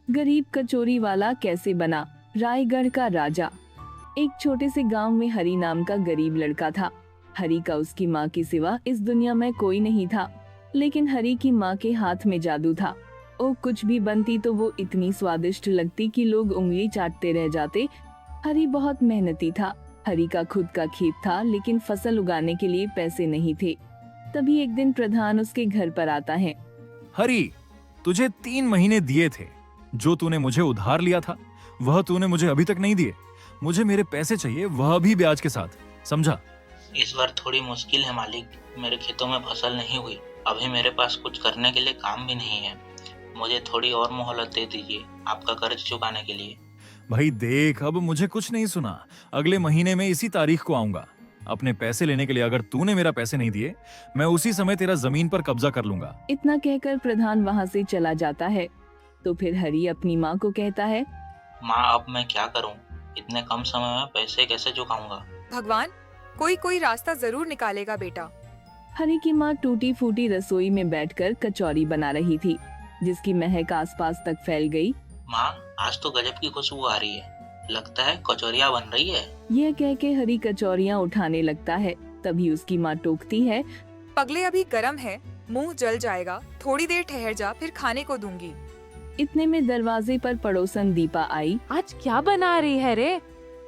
गरीब कचौरी वाला कैसे बना रायगढ़ का राजा। एक छोटे से गांव में हरी नाम का गरीब लड़का था। हरी का उसकी माँ के सिवा इस दुनिया में कोई नहीं था, लेकिन हरी की माँ के हाथ में जादू था। वो कुछ भी बनती तो वो इतनी स्वादिष्ट लगती कि लोग उंगली चाटते रह जाते। हरी बहुत मेहनती था। हरी का खुद का खेत था, लेकिन फसल उगाने के लिए पैसे नहीं थे। तभी एक दिन प्रधान उसके घर पर आता है। हरी, तुझे 3 महीने दिए थे। जो तूने मुझे उधार लिया था वह तूने मुझे अभी तक नहीं दिए। मुझे मेरे पैसे चाहिए, वह भी ब्याज के साथ, समझा? इस बार थोड़ी मुश्किल है मालिक। मेरे खेतों में फसल नहीं हुई। अभी मेरे पास कुछ करने के लिए काम भी नहीं है। मुझे थोड़ी और मोहलत दे दीजिए आपका कर्ज चुकाने के लिए। भाई देख, अब मुझे कुछ नहीं सुना। अगले महीने में इसी तारीख को आऊंगा अपने पैसे लेने के लिए। अगर तूने मेरा पैसे नहीं दिए, मैं उसी समय तेरा जमीन पर कब्जा कर लूंगा। इतना कहकर प्रधान वहाँ से चला जाता है। तो फिर हरी अपनी माँ को कहता है, माँ, अब मैं क्या करूँ? इतने कम समय में पैसे कैसे चुकाऊंगा? भगवान कोई कोई रास्ता जरूर निकालेगा बेटा। हरी की माँ टूटी फूटी रसोई में बैठकर कचौरी बना रही थी, जिसकी महक आसपास तक फैल गई। माँ, आज तो गजब की खुशबू आ रही है। लगता है कचौरियाँ बन रही है। यह कह के हरी कचौरियाँ उठाने लगता है। तभी उसकी माँ टोकती है, पगले अभी गरम है, मुंह जल जाएगा। थोड़ी देर ठहर जा, फिर खाने को दूंगी। इतने में दरवाजे पर पड़ोसन दीपा आई। आज क्या बना रही है रे?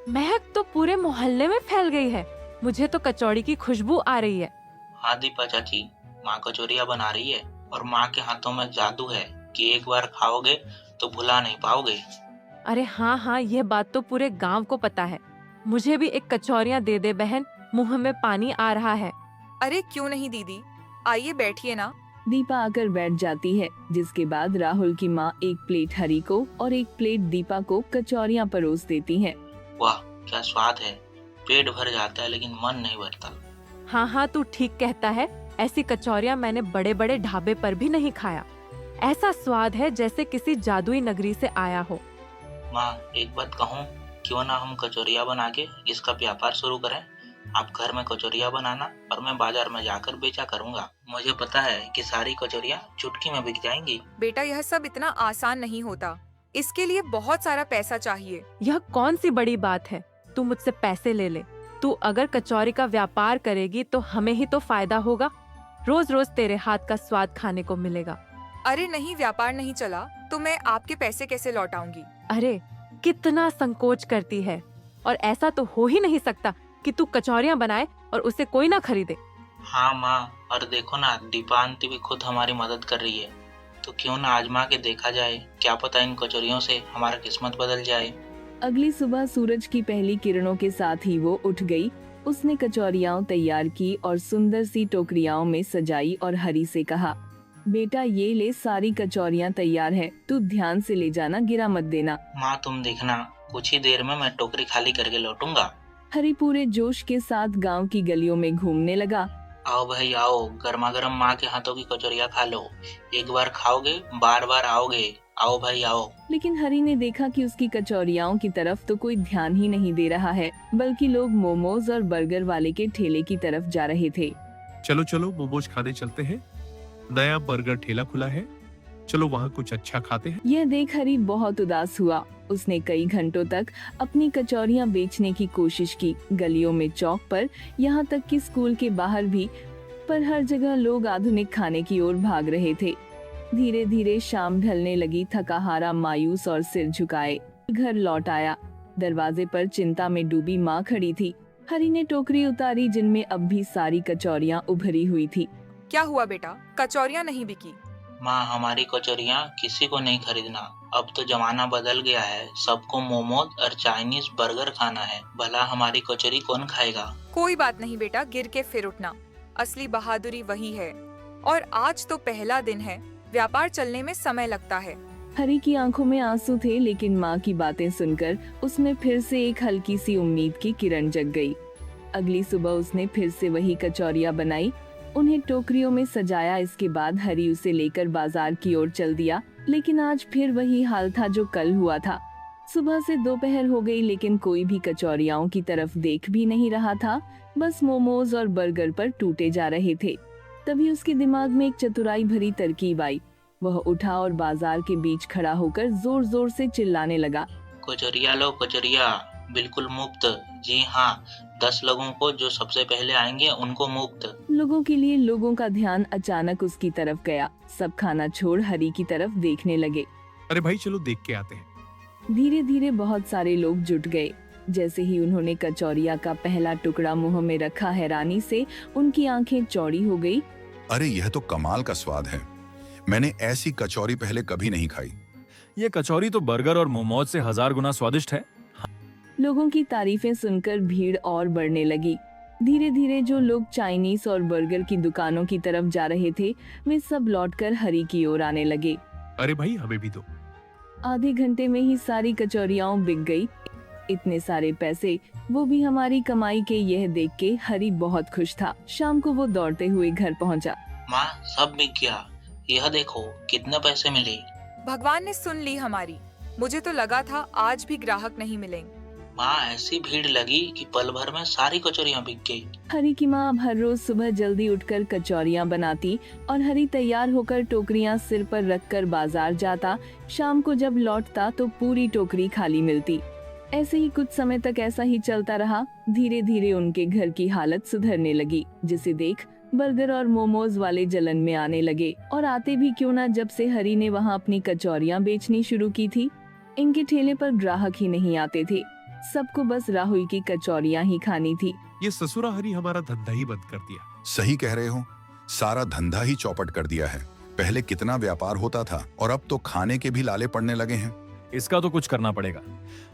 महक तो पूरे मोहल्ले में फैल गई है। मुझे तो कचौड़ी की खुशबू आ रही है। हाँ दीपा चाची, माँ कचौरियाँ बना रही है और माँ के हाथों में जादू है कि एक बार खाओगे तो भुला नहीं पाओगे। अरे हाँ हाँ, ये बात तो पूरे गांव को पता है। मुझे भी एक कचौरियाँ दे दे बहन, मुंह में पानी आ रहा है। अरे क्यों नहीं दीदी, आइए बैठिए ना। दीपा आकर बैठ जाती है, जिसके बाद राहुल की माँ एक प्लेट हरी को और एक प्लेट दीपा को कचौरियाँ परोस देती है। वाह, क्या स्वाद है। पेट भर जाता है लेकिन मन नहीं भरता। हाँ हाँ, तू ठीक कहता है। ऐसी कचौरियाँ मैंने बड़े बड़े ढाबे पर भी नहीं खाया। ऐसा स्वाद है जैसे किसी जादुई नगरी से आया हो। माँ, एक बात कहूँ, क्यों ना हम कचौरियाँ बना के इसका व्यापार शुरू करें? आप घर में कचौरियाँ बनाना और मैं बाजार में जाकर बेचा करूँगा। मुझे पता है कि सारी कचौरियाँ चुटकी में बिक जाएंगी। बेटा यह सब इतना आसान नहीं होता, इसके लिए बहुत सारा पैसा चाहिए। यह कौन सी बड़ी बात है? तू मुझसे पैसे ले ले। तू अगर कचौरी का व्यापार करेगी तो हमें ही तो फायदा होगा। रोज रोज तेरे हाथ का स्वाद खाने को मिलेगा। अरे नहीं, व्यापार नहीं चला तो मैं आपके पैसे कैसे लौटाऊंगी? अरे कितना संकोच करती है। और ऐसा तो हो ही नहीं सकता कि तू कचौरियाँ बनाए और उसे कोई ना खरीदे। हाँ माँ, और देखो ना, दीपा आंटी भी खुद हमारी मदद कर रही है। तो क्यों ना आजमा के देखा जाए, क्या पता इन कचौरियों से हमारा किस्मत बदल जाए। अगली सुबह सूरज की पहली किरणों के साथ ही वो उठ गई। उसने कचौरियाँ तैयार की और सुंदर सी टोकरियाओं में सजाई और हरी से कहा, बेटा ये ले, सारी कचौरियाँ तैयार है, तू ध्यान से ले जाना, गिरा मत देना। माँ तुम देखना, कुछ ही देर में मैं टोकरी खाली करके लौटूंगा। हरी पूरे जोश के साथ गांव की गलियों में घूमने लगा। आओ भाई आओ, गर्मा गर्म माँ के हाथों की कचौरियाँ खा लो। एक बार खाओगे बार बार आओगे। आओ भाई आओ। लेकिन हरी ने देखा कि उसकी कचौरियाओं की तरफ तो कोई ध्यान ही नहीं दे रहा है, बल्कि लोग मोमोज और बर्गर वाले के ठेले की तरफ जा रहे थे। चलो चलो मोमोज खाने चलते हैं, नया बर्गर ठेला खुला है, चलो वहाँ कुछ अच्छा खाते हैं। यह देख हरी बहुत उदास हुआ। उसने कई घंटों तक अपनी कचौरियां बेचने की कोशिश की, गलियों में, चौक पर, यहाँ तक कि स्कूल के बाहर भी, पर हर जगह लोग आधुनिक खाने की ओर भाग रहे थे। धीरे धीरे शाम ढलने लगी। थकाहारा, मायूस और सिर झुकाए घर लौट आया। दरवाजे पर चिंता में डूबी माँ खड़ी थी। हरी ने टोकरी उतारी जिनमें अब भी सारी कचौरियां उभरी हुई थी। क्या हुआ बेटा, कचौरियाँ नहीं बिकी? माँ, हमारी कचौरियाँ किसी को नहीं खरीदना। अब तो जमाना बदल गया है, सबको मोमोज और चाइनीज बर्गर खाना है। भला हमारी कचौरी कौन खाएगा? कोई बात नहीं बेटा, गिर के फिर उठना। असली बहादुरी वही है। और आज तो पहला दिन है, व्यापार चलने में समय लगता है। हरी की आंखों में आंसू थे, लेकिन माँ की बातें सुनकर उसमें फिर से एक हल्की सी उम्मीद की किरण जग गई। अगली सुबह उसने फिर से वही कचौरियाँ बनाई, उन्हें टोकरियों में सजाया। इसके बाद हरी उसे लेकर बाजार की ओर चल दिया। लेकिन आज फिर वही हाल था जो कल हुआ था। सुबह से दोपहर हो गई, लेकिन कोई भी कचौरियाओं की तरफ देख भी नहीं रहा था। बस मोमोज और बर्गर पर टूटे जा रहे थे। तभी उसके दिमाग में एक चतुराई भरी तरकीब आई। वह उठा और बाजार के बीच खड़ा होकर जोर जोर से चिल्लाने लगा। कचौरिया लो कचौरिया, बिल्कुल मुफ्त। जी हाँ, 10 लोगों को जो सबसे पहले आएंगे उनको मुफ्त। लोगों के लिए लोगों का ध्यान अचानक उसकी तरफ गया। सब खाना छोड़ हरी की तरफ देखने लगे। अरे भाई चलो देख के आते हैं। धीरे धीरे बहुत सारे लोग जुट गए। जैसे ही उन्होंने कचौरिया का पहला टुकड़ा मुंह में रखा, हैरानी से उनकी आंखें चौड़ी हो गई। अरे यह तो कमाल का स्वाद है, मैंने ऐसी कचौरी पहले कभी नहीं खाई। ये कचौरी तो बर्गर और मोमोज से 1000 गुना स्वादिष्ट है। लोगों की तारीफें सुनकर भीड़ और बढ़ने लगी। धीरे धीरे जो लोग चाइनीज और बर्गर की दुकानों की तरफ जा रहे थे, वे सब लौटकर हरी की ओर आने लगे। अरे भाई हमें भी दो। आधे घंटे में ही सारी कचौरियां बिक गई। इतने सारे पैसे, वो भी हमारी कमाई के, यह देख के हरी बहुत खुश था। शाम को वो दौड़ते हुए घर पहुंचा। माँ, सब बिक गया, यह देखो कितने पैसे मिले। भगवान ने सुन ली हमारी। मुझे तो लगा था आज भी ग्राहक नहीं मिलेंगे। माँ, ऐसी भीड़ लगी कि पल भर में सारी कचौरियाँ बिक गई। हरी की माँ अब हर रोज सुबह जल्दी उठकर कचौरियाँ बनाती और हरी तैयार होकर टोकरियाँ सिर पर रखकर बाजार जाता। शाम को जब लौटता तो पूरी टोकरी खाली मिलती। ऐसे ही कुछ समय तक ऐसा ही चलता रहा। धीरे धीरे उनके घर की हालत सुधरने लगी, जिसे देख बर्गर और मोमोज वाले जलन में आने लगे। और आते भी क्यों ना, जब से हरी ने वहाँ अपनी कचौरियाँ बेचनी शुरू की थी। इनके ठेले पर ग्राहक ही नहीं आते थे, सबको बस राहुल की कचौरियाँ ही खानी थी। ये ससुरा हरी हमारा धंधा ही बंद कर दिया। सही कह रहे हो, सारा धंधा ही चौपट कर दिया है। पहले कितना व्यापार होता था और अब तो खाने के भी लाले पड़ने लगे हैं। इसका तो कुछ करना पड़ेगा।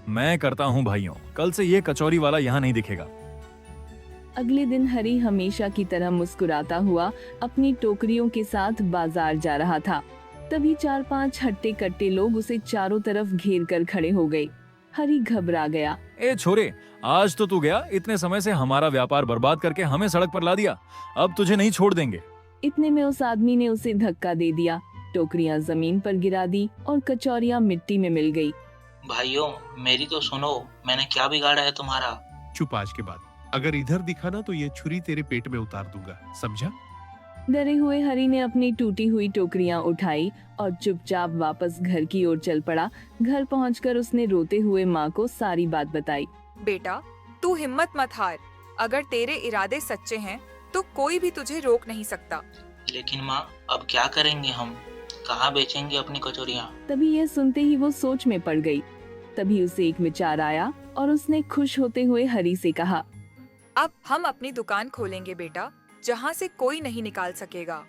मैं करता हूँ भाइयों, कल से ये कचौरी वाला यहाँ नहीं दिखेगा। अगले दिन हरी हमेशा की तरह मुस्कुराता हुआ अपनी टोकरियों के साथ बाजार जा रहा था। तभी 4-5 हट्टे कट्टे लोग उसे चारों तरफ घेर कर खड़े हो गए। हरी घबरा गया। ए छोरे, आज तो तू गया, इतने समय से हमारा व्यापार बर्बाद करके हमें सड़क पर ला दिया। अब तुझे नहीं छोड़ देंगे। इतने में उस आदमी ने उसे धक्का दे दिया। टोकरियां जमीन पर गिरा दी और कचौरियां मिट्टी में मिल गई। भाइयों, मेरी तो सुनो, मैंने क्या बिगाड़ा है तुम्हारा? चुप आज के बाद। अगर इधर दिखा ना तो ये छुरी तेरे पेट में उतार दूंगा, समझा? डरे हुए हरी ने अपनी टूटी हुई टोकरियां उठाई और चुपचाप वापस घर की ओर चल पड़ा। घर पहुंचकर उसने रोते हुए माँ को सारी बात बताई। बेटा, तू हिम्मत मत हार। अगर तेरे इरादे सच्चे हैं तो कोई भी तुझे रोक नहीं सकता। लेकिन माँ, अब क्या करेंगे हम? कहाँ बेचेंगे अपनी कचौरियाँ? तभी यह सुनते ही वो सोच में पड़ गई। तभी उसे एक विचार आया और उसने खुश होते हुए हरी से कहा, अब हम अपनी दुकान खोलेंगे बेटा, जहाँ से कोई नहीं निकाल सकेगा।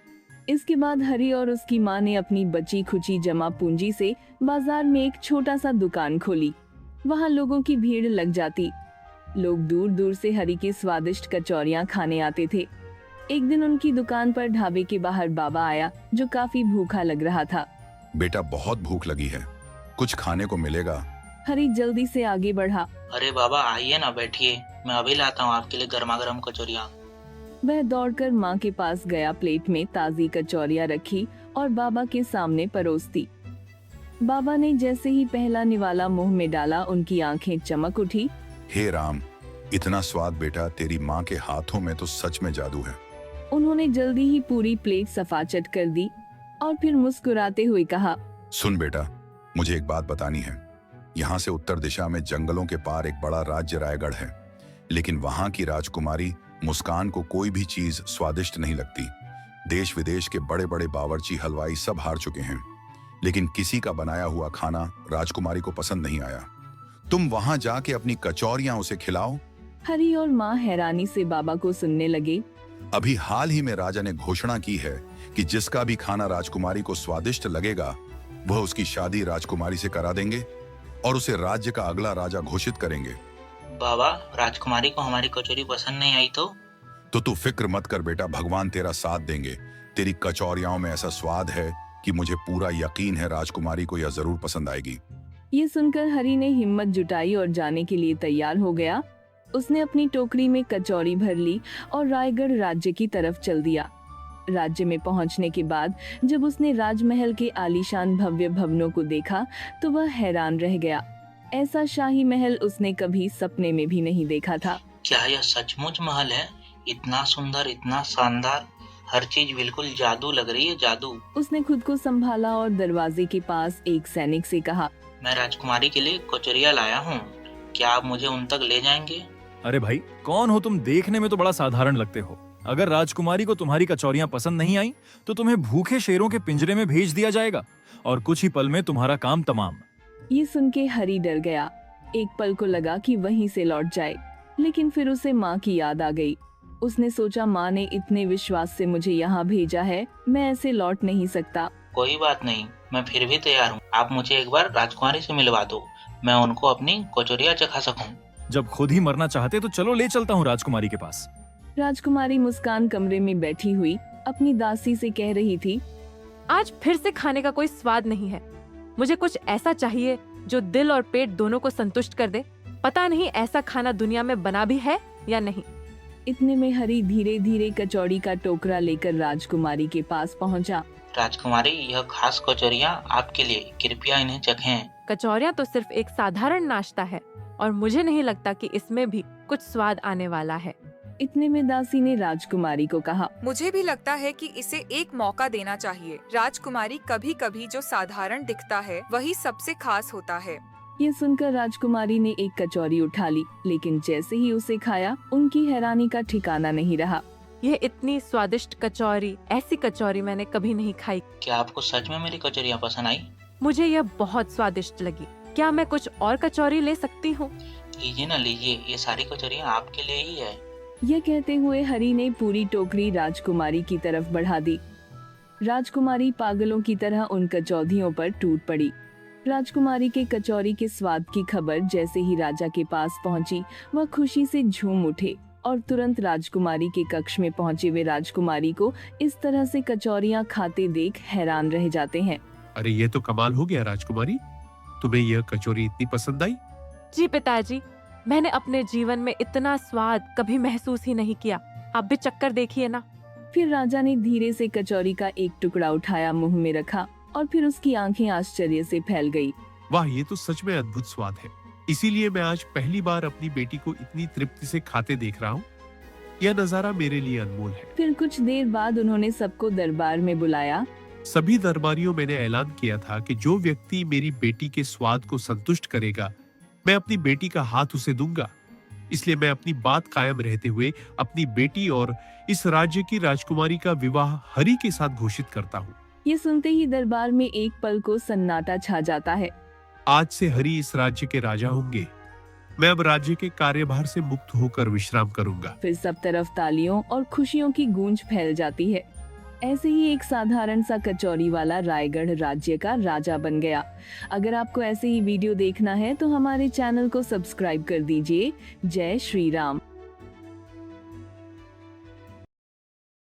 इसके बाद हरी और उसकी माँ ने अपनी बची खुची जमा पूंजी से बाजार में एक छोटा सा दुकान खोली। वहाँ लोगों की भीड़ लग जाती। लोग दूर दूर से हरी की स्वादिष्ट कचौरियाँ खाने आते थे। एक दिन उनकी दुकान पर ढाबे के बाहर बाबा आया, जो काफी भूखा लग रहा था। बेटा, बहुत भूख लगी है, कुछ खाने को मिलेगा? हरी जल्दी से आगे बढ़ा। अरे बाबा, आइए ना, बैठिए, मैं अभी लाता हूँ आपके लिए गर्मा गर्म कचौरियाँ। वह दौड़कर माँ के पास गया, प्लेट में ताजी कचौरियाँ रखी और बाबा के सामने परोस दी। बाबा ने जैसे ही पहला निवाला मुंह में डाला, उनकी आंखें चमक उठी। हे राम, इतना स्वाद बेटा, तेरी माँ के हाथों में तो सच में जादू है। उन्होंने जल्दी ही पूरी प्लेट सफाचट कर दी और फिर मुस्कुराते हुए कहा, सुन बेटा, मुझे एक बात बतानी है। यहाँ से उत्तर दिशा में जंगलों के पार एक बड़ा राज्य रायगढ़ है, लेकिन वहाँ की राजकुमारी मुस्कान को कोई भी चीज स्वादिष्ट नहीं लगती। देश विदेश के बड़े बड़े बावर्ची, हलवाई सब हार चुके हैं, लेकिन किसी का बनाया हुआ खाना राजकुमारी को पसंद नहीं आया। तुम वहाँ जाके अपनी कचौरियाँ उसे खिलाओ। हरी और माँ हैरानी से बाबा को सुनने लगे। अभी हाल ही में राजा ने घोषणा की है कि जिसका भी खाना राजकुमारी को स्वादिष्ट लगेगा, वह उसकी शादी राजकुमारी से करा देंगे और उसे राज्य का अगला राजा घोषित करेंगे। बाबा, राजकुमारी को हमारी कचौरी पसंद नहीं आई तो तू फिक्र मत कर बेटा, भगवान तेरा साथ देंगे। तेरी कचौरियाओं में ऐसा स्वाद है कि मुझे पूरा यकीन है राजकुमारी को यह जरूर पसंद आएगी। ये सुनकर हरी ने हिम्मत जुटाई और जाने के लिए तैयार हो गया। उसने अपनी टोकरी में कचौरी भर ली और रायगढ़ राज्य की तरफ चल दिया। राज्य में पहुंचने के बाद जब उसने राजमहल के आलीशान भव्य भवनों को देखा तो वह हैरान रह गया। ऐसा शाही महल उसने कभी सपने में भी नहीं देखा था। क्या यह सचमुच महल है? इतना सुंदर, इतना शानदार। हर चीज बिल्कुल जादू लग रही है, जादू। उसने खुद को संभाला और दरवाजे के पास एक सैनिक से कहा, मैं राजकुमारी के लिए कचौरियाँ लाया हूँ, क्या आप मुझे उन तक ले जाएंगे? अरे भाई, कौन हो तुम? देखने में तो बड़ा साधारण लगते हो। अगर राजकुमारी को तुम्हारी कचौरियां पसंद नहीं आई तो तुम्हें भूखे शेरों के पिंजरे में भेज दिया जाएगा और कुछ ही पल में तुम्हारा काम तमाम। ये सुन के हरी डर गया। एक पल को लगा कि वहीं से लौट जाए, लेकिन फिर उसे माँ की याद आ गई। उसने सोचा, माँ ने इतने विश्वास से मुझे यहाँ भेजा है, मैं ऐसे लौट नहीं सकता। कोई बात नहीं, मैं फिर भी तैयार हूँ। आप मुझे एक बार राजकुमारी से मिलवा दो, मैं उनको अपनी कचौरियाँ चखा सकूँ। जब खुद ही मरना चाहते तो चलो ले चलता हूँ राजकुमारी के पास। राजकुमारी मुस्कान कमरे में बैठी हुई अपनी दासी से कह रही थी, आज फिर से खाने का कोई स्वाद नहीं है। मुझे कुछ ऐसा चाहिए जो दिल और पेट दोनों को संतुष्ट कर दे। पता नहीं ऐसा खाना दुनिया में बना भी है या नहीं। इतने में हरी धीरे धीरे कचौड़ी का टोकरा लेकर राजकुमारी के पास पहुंचा। राजकुमारी, यह खास कचौरियाँ आपके लिए, कृपया इन्हें चखें। कचौरियाँ तो सिर्फ एक साधारण नाश्ता है और मुझे नहीं लगता कि इसमें भी कुछ स्वाद आने वाला है। इतने में दासी ने राजकुमारी को कहा, मुझे भी लगता है कि इसे एक मौका देना चाहिए। राजकुमारी, कभी कभी जो साधारण दिखता है वही सबसे खास होता है। ये सुनकर राजकुमारी ने एक कचौरी उठा ली, लेकिन जैसे ही उसे खाया उनकी हैरानी का ठिकाना नहीं रहा। यह इतनी स्वादिष्ट कचौरी, ऐसी कचौरी मैंने कभी नहीं खाई। क्या आपको सच में मेरी कचौरियाँ पसंद आई? मुझे यह बहुत स्वादिष्ट लगी। क्या मैं कुछ और कचौरी ले सकती हूँ? लीजिए ना, लीजिए, ये सारी कचौरियाँ आपके लिए ही है। यह कहते हुए हरी ने पूरी टोकरी राजकुमारी की तरफ बढ़ा दी। राजकुमारी पागलों की तरह उन कचौधियों पर टूट पड़ी। राजकुमारी के कचौरी के स्वाद की खबर जैसे ही राजा के पास पहुंची, वह खुशी से झूम उठे और तुरंत राजकुमारी के कक्ष में पहुंचे वे राजकुमारी को इस तरह से कचौरियां खाते देख हैरान रह जाते हैं। अरे ये तो कमाल हो गया राजकुमारी, तुम्हें यह कचौरी इतनी पसंद आई? जी पिताजी, मैंने अपने जीवन में इतना स्वाद कभी महसूस ही नहीं किया। आप भी चक्कर देखिए ना। फिर राजा ने धीरे से कचौरी का एक टुकड़ा उठाया, मुंह में रखा और फिर उसकी आंखें आश्चर्य से फैल गई। वाह, ये तो सच में अद्भुत स्वाद है। इसीलिए मैं आज पहली बार अपनी बेटी को इतनी तृप्ति से खाते देख रहा हूँ। यह नजारा मेरे लिए अनमोल है। फिर कुछ देर बाद उन्होंने सबको दरबार में बुलाया। सभी दरबारियों मैंने ऐलान किया था कि जो व्यक्ति मेरी बेटी के स्वाद को संतुष्ट करेगा, मैं अपनी बेटी का हाथ उसे दूंगा। इसलिए मैं अपनी बात कायम रहते हुए अपनी बेटी और इस राज्य की राजकुमारी का विवाह हरि के साथ घोषित करता हूँ। ये सुनते ही दरबार में एक पल को सन्नाटा छा जाता है। आज से हरि इस राज्य के राजा होंगे। मैं अब राज्य के कार्यभार से मुक्त होकर विश्राम करूंगा। फिर सब तरफ तालियों और खुशियों की गूंज फैल जाती है। ऐसे ही एक साधारण सा कचौरी वाला रायगढ़ राज्य का राजा बन गया। अगर आपको ऐसे ही वीडियो देखना है तो हमारे चैनल को सब्सक्राइब कर दीजिए। जय श्री राम।